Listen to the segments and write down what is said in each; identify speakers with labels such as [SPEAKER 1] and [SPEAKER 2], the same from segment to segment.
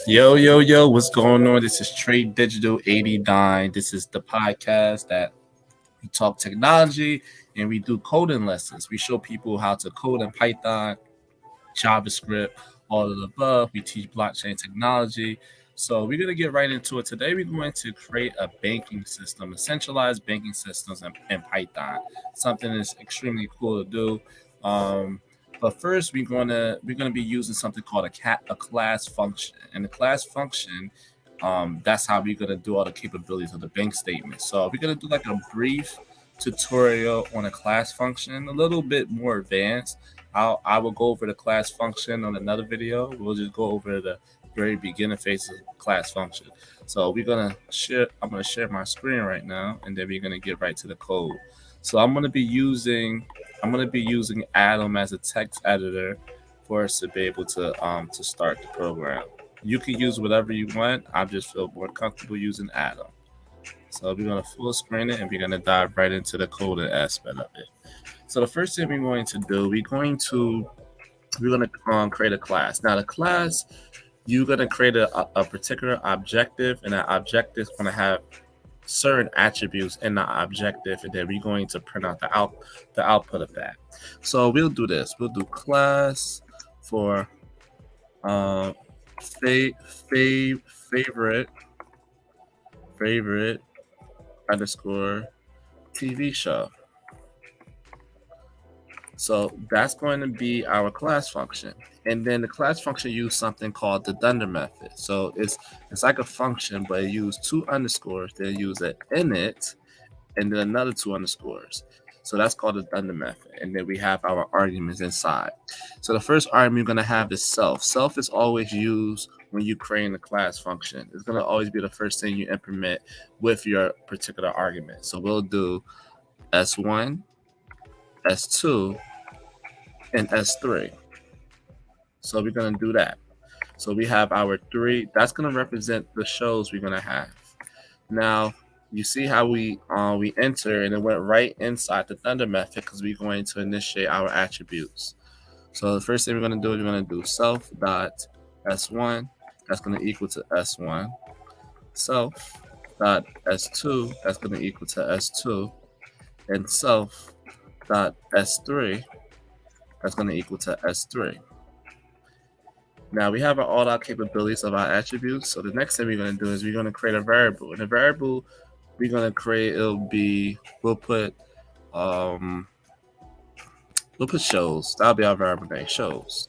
[SPEAKER 1] Yo, what's going on? This is Trade Digital 89. This is the podcast that we talk technology and we do coding lessons. We show people how to code in Python, JavaScript, all of the above. We teach blockchain technology. So we're going to get right into it. Today, we're going to create a banking system, a centralized banking systems in Python. Something that's extremely cool to do. But first, we're gonna be using something called a class function, and the class function, that's how we're gonna do all the capabilities of the bank statement. So we're gonna do like a brief tutorial on a class function, a little bit more advanced. I will go over the class function on another video. We'll just go over the very beginning phase of class function. So we're gonna share. I'm gonna share my screen right now, and then we're gonna get right to the code. So I'm gonna be using Atom as a text editor for us to be able to start the program. You can use whatever you want. I just feel more comfortable using Atom. So we're gonna full screen it and we're gonna dive right into the coding aspect of it. So the first thing we're going to do, we're gonna create a class. Now the class, you're gonna create a particular objective, and that objective is gonna have certain attributes in the objective, and then we're going to print out the output of that. So we'll do this. We'll do class for uh, fa- favorite favorite underscore TV show. So that's going to be our class function. And then the class function use something called the dunder method. So it's like a function, but it use two underscores. They use an init and then another two underscores. So that's called the dunder method. And then we have our arguments inside. So the first argument you're going to have is self. Self is always used when you create a class function. It's going to always be the first thing you implement with your particular argument. So we'll do S1, S2, and S3. So we're going to do that. So we have our three. That's going to represent the shows we're going to have. Now, you see how we enter and it went right inside the Thunder method because we're going to initiate our attributes. So the first thing we're going to do is we're going to do self dot s1. That's going to equal to s1. Self dot s2. That's going to equal to s2. And self dot s3. That's going to equal to s3. Now we have all our capabilities of our attributes. So the next thing we're going to do is we're going to create a variable. And the variable we're going to create, we'll put shows. That'll be our variable name, shows.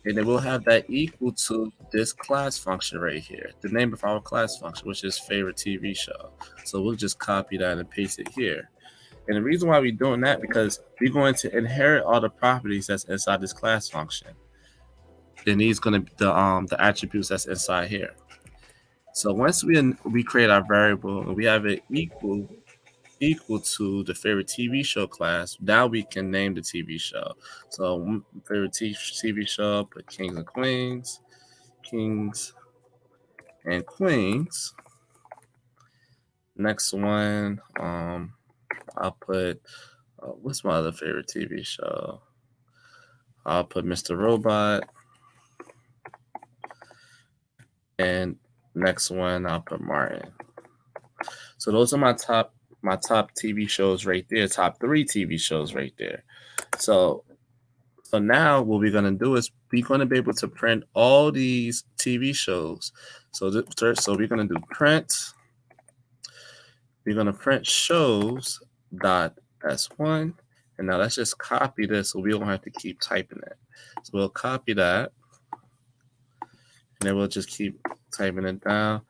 [SPEAKER 1] And then we'll have that equal to this class function right here, the name of our class function, which is favorite TV show. So we'll just copy that and paste it here. And the reason why we're doing that, because we're going to inherit all the properties that's inside this class function. And these going to be the attributes that's inside here. So once we create our variable and we have it equal to the favorite TV show class, now we can name the TV show. So favorite TV show, put Kings and Queens. Next one, I'll put what's my other favorite TV show? I'll put Mr. Robot. And next one, I'll put Martin. So those are my top TV shows right there, top 3 TV shows right there. So now what we're gonna do is we're gonna be able to print all these TV shows. So we're gonna do print. We're gonna print shows dot s1, and now let's just copy this so we don't have to keep typing it. So we'll copy that. And then we'll just keep typing it down.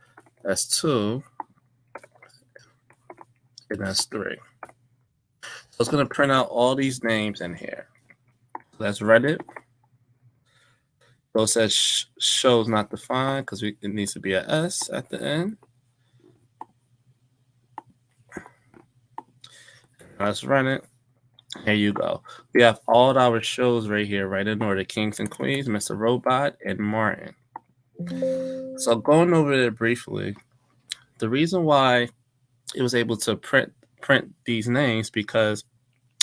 [SPEAKER 1] S2 and S3. So it's going to print out all these names in here. So let's run it. So it says shows not defined because it needs to be an S at the end. Let's run it. There you go. We have all our shows right here, right in order: Kings and Queens, Mr. Robot, and Martin. So going over there briefly, the reason why it was able to print these names because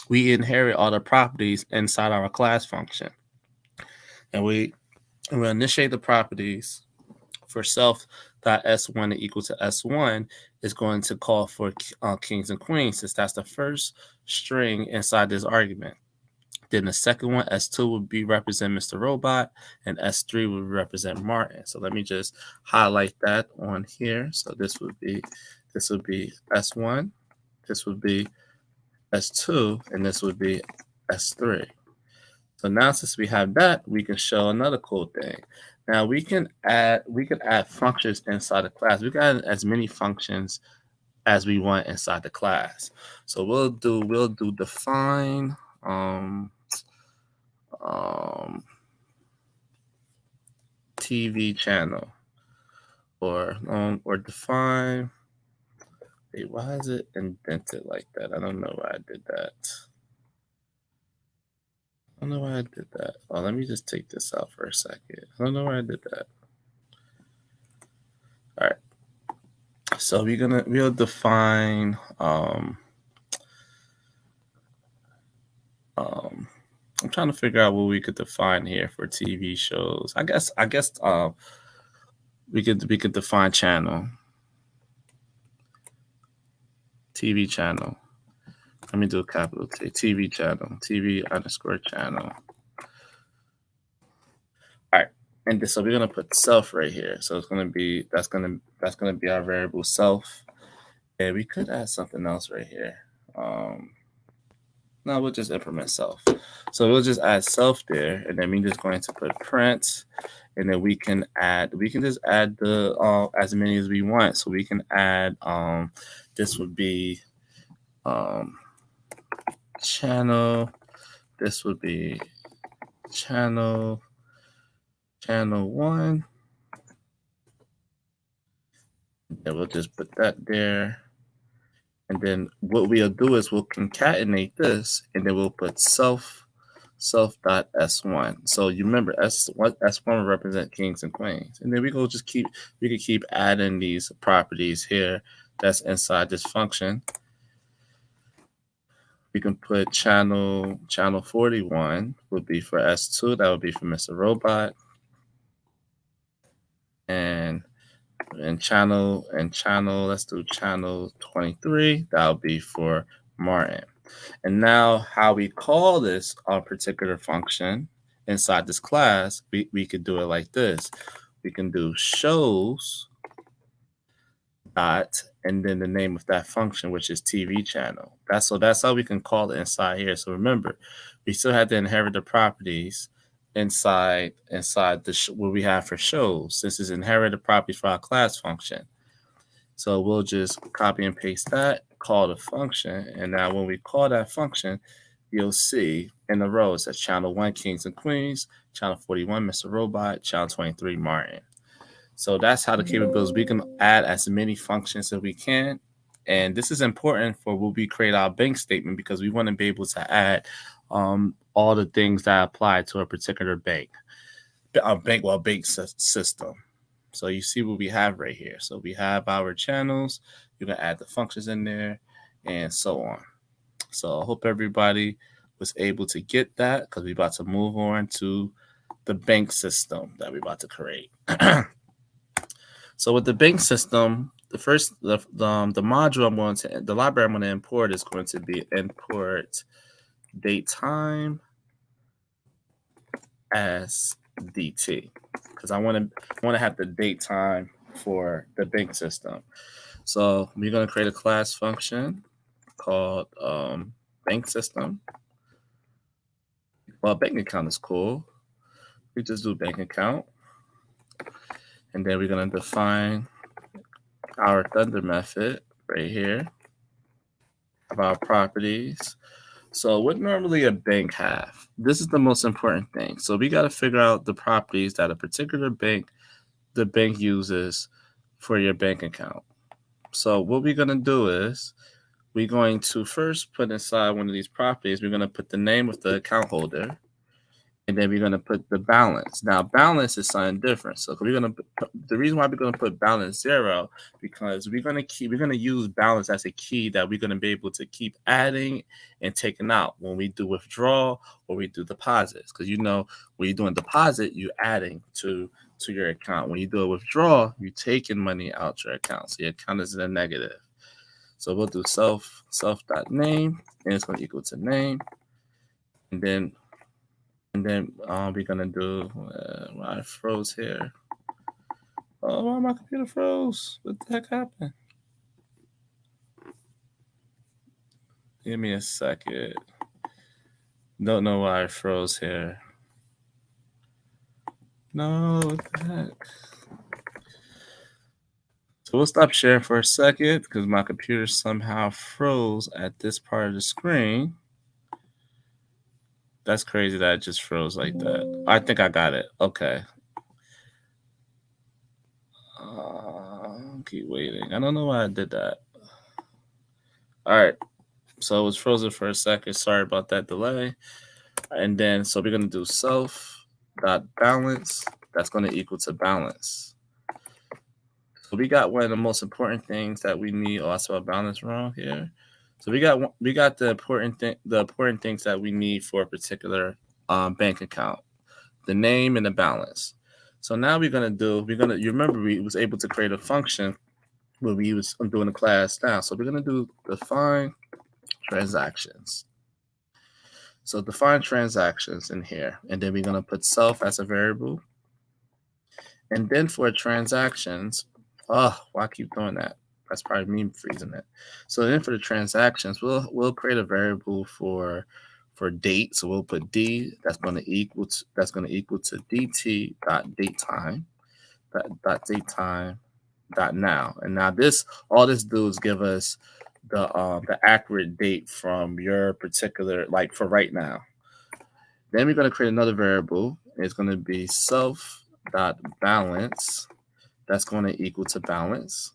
[SPEAKER 1] we inherit all the properties inside our class function, and we and we'll initiate the properties for self.s1 equal to s1 is going to call for kings and queens, since that's the first string inside this argument. Then the second one, S2, would be represent Mr. Robot, and S3 would represent Martin. So let me just highlight that on here. So this would be S1, this would be S2, and this would be S3. So now since we have that, we can show another cool thing. Now we can add functions inside the class. We can add as many functions as we want inside the class. So we'll do define TV channel, or define. Wait, why is it indented like that? I don't know why I did that. I don't know why I did that. Oh, let me just take this out for a second. I don't know why I did that. All right. So we'll define I'm trying to figure out what we could define here for TV shows. I guess we could define channel. TV channel. Let me do a capital T. TV channel. TV underscore channel. All right. And so we're gonna put self right here. So it's gonna be that's gonna be our variable self. And we could add something else right here. No, we'll just implement self. So we'll just add self there, and then we're just going to put print, and then we can just add the as many as we want. So we can add this would be channel. This would be channel 1. And we'll just put that there. And then what we'll do is we'll concatenate this, and then we'll put self.s1. So you remember S1 will represent kings and queens. And then we could keep adding these properties here that's inside this function. We can put channel 41 would be for S2. That would be for Mr. Robot. And channel, let's do channel 23. That'll be for Martin. And now how we call this particular function inside this class, we could do it like this. We can do shows dot and then the name of that function, which is TV channel. That's how we can call it inside here. So remember, we still have to inherit the properties inside what we have for shows. This is inherited properties for our class function. So we'll just copy and paste that, call the function, and now when we call that function, you'll see in the row it says channel 1 kings and queens, channel 41 Mr. Robot, channel 23 Martin. So that's how the capabilities, we can add as many functions as we can. And this is important for when we create our bank statement, because we want to be able to add all the things that apply to a particular bank system. So you see what we have right here. So we have our channels. You can add the functions in there and so on. So I hope everybody was able to get that, because we're about to move on to the bank system that we're about to create. So with the bank system, the module the library I'm going to import is going to be import datetime as DT, because I want to have the date time for the bank system. So we're going to create a class function called bank system. Well, bank account is cool. We just do bank account. And then we're going to define our Thunder method right here of our properties. So what normally a bank have? This is the most important thing. So we got to figure out the properties that a particular bank, the bank uses for your bank account. So what we're going to do is we're going to first put inside one of these properties, we're going to put the name of the account holder. and then we're gonna put the balance. Now balance is something different. So we're gonna the reason why we're gonna put balance 0 because we're gonna use balance as a key that we're gonna be able to keep adding and taking out when we do withdrawal or we do deposits. Because when you're doing deposit, you're adding to your account. When you do a withdrawal, you're taking money out your account. So your account is in a negative. So we'll do self.name, and it's gonna equal to name, and then we're gonna do I froze here. Oh, why my computer froze? What the heck happened? Give me a second. Don't know why I froze here. No, what the heck? So we'll stop sharing for a second because my computer somehow froze at this part of the screen. That's crazy that it just froze like that. I think I got it. Okay. Keep waiting. I don't know why I did that. All right. So it was frozen for a second. Sorry about that delay. And then, so we're going to do self.balance. That's going to equal to balance. So we got one of the most important things that we need. Oh, I saw a balance wrong here. So we got the important things that we need for a particular bank account: the name and the balance. So now you remember we was able to create a function when we was doing the class now. So we're gonna do define transactions. So define transactions in here, and then we're gonna put self as a variable. And then for transactions, why I keep doing that? That's probably me freezing it. So then for the transactions, we'll create a variable for date. So we'll put d that's going to equal to dt dot date time dot now. And now all this do is give us the accurate date from your particular, like for right now. Then we're going to create another variable. It's going to be self dot balance. That's going to equal to balance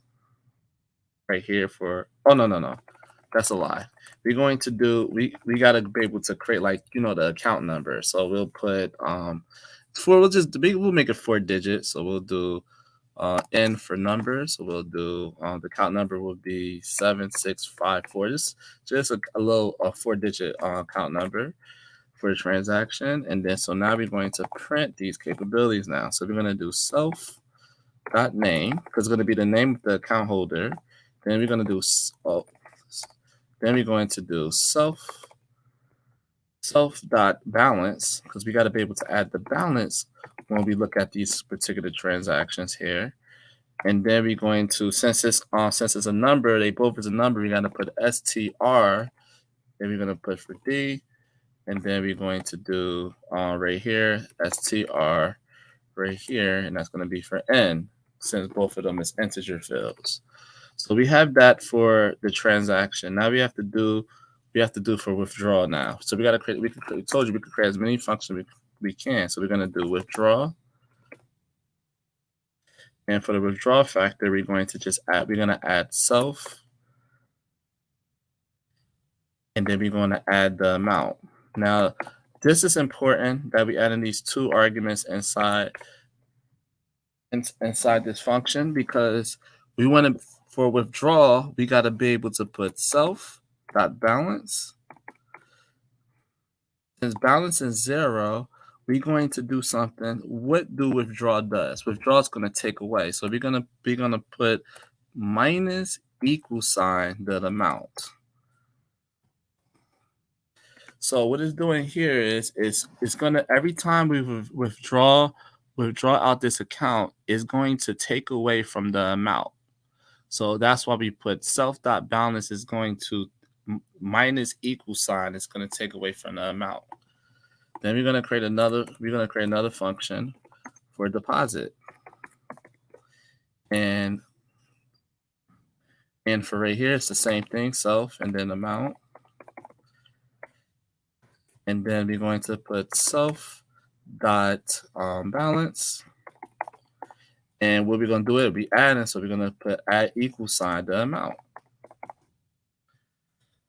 [SPEAKER 1] right here for, oh, no. That's a lie. We're going to do, we got to be able to create the account number. So we'll put, we'll make it 4 digits. So we'll do N for numbers. So we'll do, the account number will be 7654. Just a little 4-digit account number for the transaction. And then, so now we're going to print these capabilities now. So we're going to do self.name, because it's going to be the name of the account holder. Then we're going to do self.balance, because we got to be able to add the balance when we look at these particular transactions here. And then we're going to, since it's a number, they both is a number, we're going to put str, and we're going to put for d, and then we're going to do right here str right here, and that's going to be for n, since both of them is integer fields. So we have that for the transaction. Now we have to do for withdrawal now. So we got to create, we told you we could create as many functions we can. So we're going to do withdraw. And for the withdrawal factor, we're going to add self. And then we're going to add the amount. Now, this is important that we add in these 2 arguments inside this function, because we want to, for withdrawal, we got to be able to put self.balance. Since balance is 0, we're going to do something. What do withdraw does? Withdraw is going to take away. So we're going to put minus equal sign the amount. So what it's doing here is it's going to, every time we withdraw out this account, is going to take away from the amount. So that's why we put self.balance is going to minus equal sign. It's going to take away from the amount. Then we're going to create another function for deposit. And for right here, it's the same thing, self and then amount. And then we're going to put self.balance. And what we're going to do, it'll be adding. So we're going to put add equal sign the amount.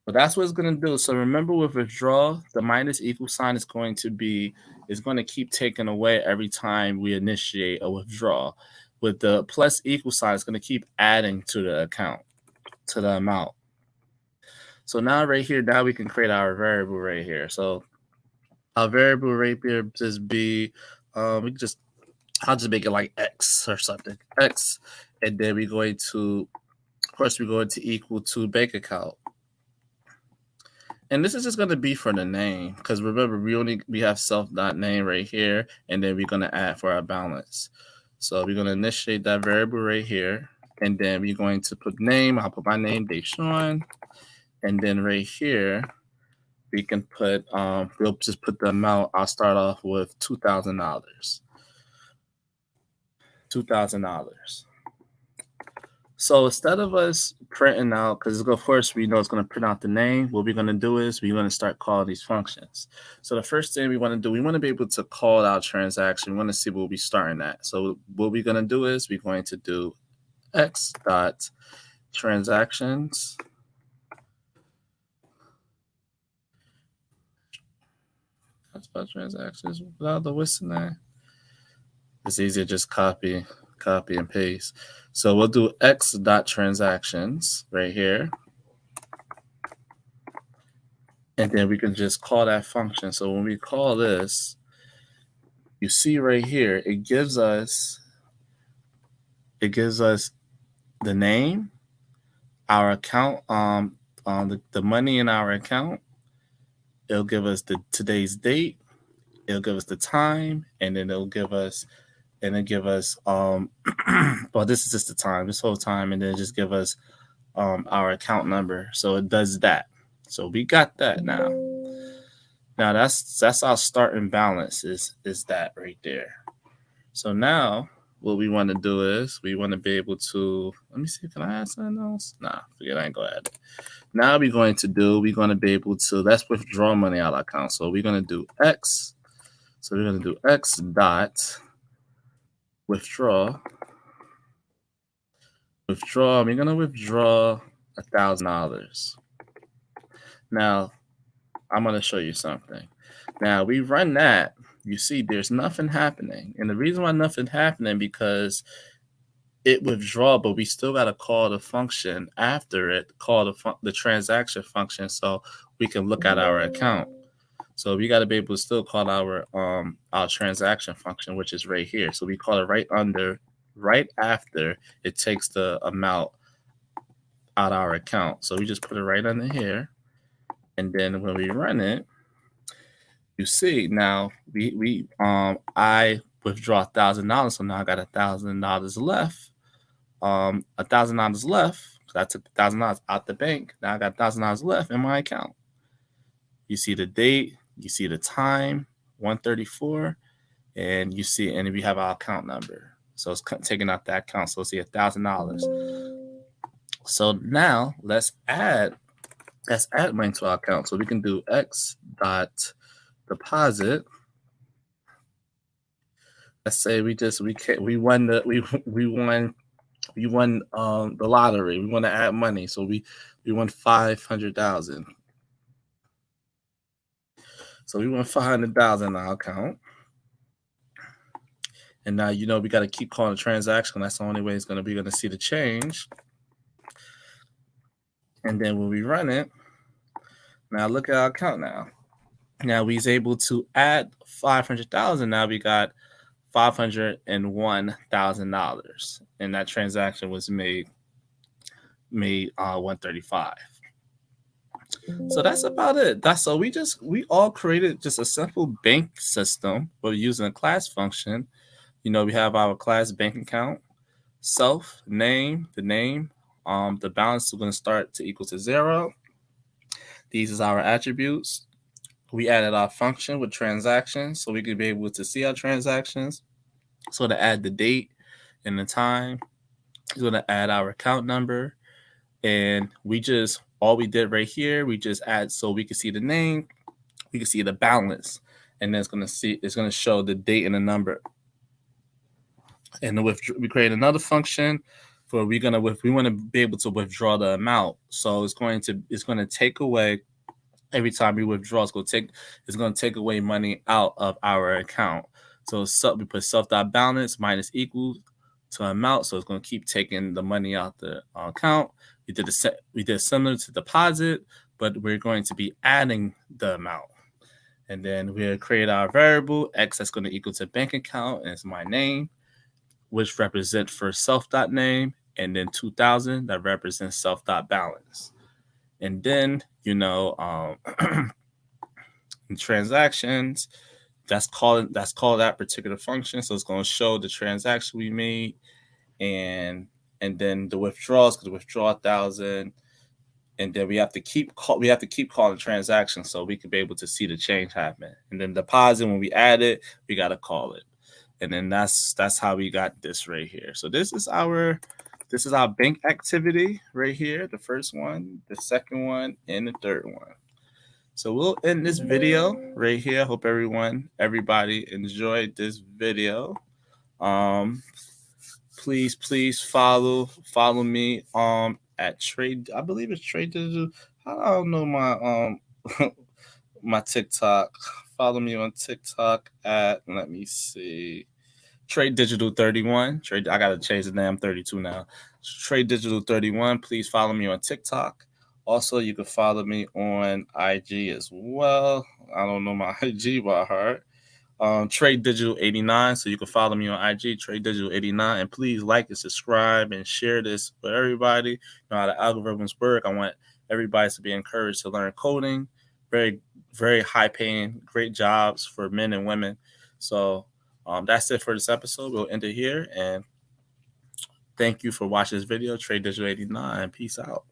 [SPEAKER 1] But that's what it's going to do. So remember, with withdrawal, the minus equal sign is going to be is going to keep taking away every time we initiate a withdrawal. With the plus equal sign, it's going to keep adding to the account, to the amount. So now right here, now we can create our variable right here. So our variable right here just be, we can just, I'll just make it like X or something, X. And then we're going to, of course, we're going to equal to bank account. And this is just going to be for the name, because remember, we have self.name right here, and then we're going to add for our balance. So we're going to initiate that variable right here, and then we're going to put name. I'll put my name, Deshaun, and then right here, we can put, we'll just put the amount. I'll start off with $2,000. $2,000. So instead of us printing out, because of course we know it's going to print out the name, what we're going to do is we're going to start calling these functions. So the first thing we want to do, we want to be able to call our transaction. We want to see what we're starting at. So what we're going to do is we're going to do x dot transactions. That's about transactions without the whistle there. It's easier just copy and paste. So we'll do x dot transactions right here. And then we can just call that function. So when we call this, you see right here, it gives us the name, our account, the money in our account. It'll give us today's date. It'll give us the time, and then it'll give us, well, this is just the time, this whole time, and then just give us our account number. So it does that. So we got that now. Now that's our starting balance is that right there. So now what we want to do is we want to be able to, let me see, can I add something else? Nah, forget, I ain't gonna add it. Now we're going to be able to, let's withdraw money out of our account. So we're going to do X. So we're going to do X dot withdraw. We're going to withdraw $1,000. Now, I'm going to show you something. Now, we run that. You see, there's nothing happening. And the reason why nothing's happening because it withdraw, but we still got to call the function after it, call the transaction function so we can look at our account. So we got to be able to still call our transaction function, which is right here. So we call it right after it takes the amount out our account. So we just put it right under here. And then when we run it, you see now I withdraw $1,000. So now I got $1,000 left. $1,000 left. So I took $1,000 out the bank. Now I got $1,000 left in my account. You see the date, you see the time, 1:34, and you see, and we have our account number. So it's taking out that account. So see $1,000. So now let's add money to our account. So we can do X dot deposit. Let's say we won the lottery. We want to add money. So we won 500,000. So we want 500,000 in our account. And now, we got to keep calling the transaction. That's the only way it's going to be going to see the change. And then when we run it, now look at our account now. Now we's able to add 500,000. Now we got $501,000. And that transaction was made 135. So that's about it. So we all created just a simple bank system. We're using a class function. We have our class bank account, self, name, the name, the balance is going to start to equal to 0. These is our attributes. We added our function with transactions so we could be able to see our transactions. So to add the date and the time, it's going to add our account number. And all we did right here, we just add so we can see the name, we can see the balance, and then it's going to show the date and the number. And we create another function for we want to be able to withdraw the amount. So it's going to take away every time we withdraw, it's going to take away money out of our account. So we put self.balance minus equals to amount. So it's going to keep taking the money out the account. We did similar to deposit, but we're going to be adding the amount. And then we'll create our variable x that's going to equal to bank account, and it's my name, which represents for self.name, and then 2000 that represents self.balance. And then, in transactions, that's called that particular function. So it's going to show the transaction we made, and then the withdrawals, because withdraw 1,000, and then we have to keep calling transactions so we can be able to see the change happen. And then deposit, when we add it, we got to call it. And then that's how we got this right here. So this is our bank activity right here, the first one, the second one, and the third one. So we'll end this video right here. Hope everybody enjoyed this video. Please follow me at Trade. I believe it's Trade Digital. I don't know my my TikTok. Follow me on TikTok at, let me see, Trade Digital 31. I gotta change the name. I'm 32 now. Trade Digital 31. Please follow me on TikTok. Also, you can follow me on IG as well. I don't know my IG by heart. Trade Digital 89. So you can follow me on IG, Trade Digital 89. And please like and subscribe and share this with everybody. You know how the algorithms work. I want everybody to be encouraged to learn coding. Very, very high paying, great jobs for men and women. So that's it for this episode. We'll end it here. And thank you for watching this video. Trade Digital 89. Peace out.